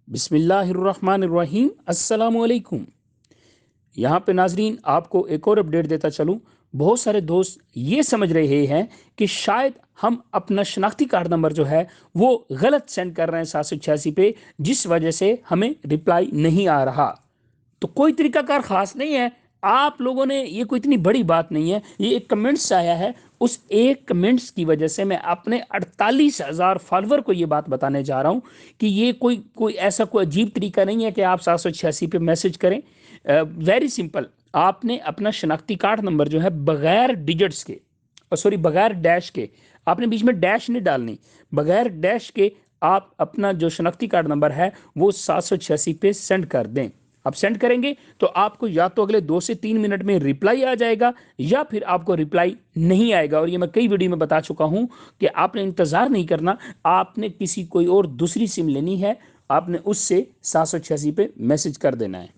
बिस्मिल्लाहिर्रहमानिर्रहीम अस्सलामुअलैकुम। यहाँ पे नाजरीन आपको एक और अपडेट देता चलूँ। बहुत सारे दोस्त ये समझ रहे हैं कि शायद हम अपना शनाख्ती कार्ड नंबर जो है वो गलत सेंड कर रहे हैं 786 पे, जिस वजह से हमें रिप्लाई नहीं आ रहा। तो कोई तरीकाकार खास नहीं है। आप लोगों ने, ये कोई इतनी बड़ी बात नहीं है, ये एक कमेंट्स आया है। उस एक कमेंट्स की वजह से मैं अपने 48,000 फॉलोवर को ये बात बताने जा रहा हूं कि ये कोई कोई ऐसा कोई अजीब तरीका नहीं है कि आप 786 पे मैसेज करें। Very simple. आपने अपना शनाख्ती कार्ड नंबर जो है बगैर डिजिट्स के, सॉरी बगैर डैश के, आपने बीच में डैश नहीं डालनी, बगैर डैश के आप अपना जो शनाख्ती कार्ड नंबर है वो 786 पे सेंड कर दें। आप सेंड करेंगे तो आपको या तो अगले 2 से 3 मिनट में रिप्लाई आ जाएगा या फिर आपको रिप्लाई नहीं आएगा। और ये मैं कई वीडियो में बता चुका हूं कि आपने इंतजार नहीं करना। आपने किसी कोई और दूसरी सिम लेनी है, आपने उससे 786 पे मैसेज कर देना है।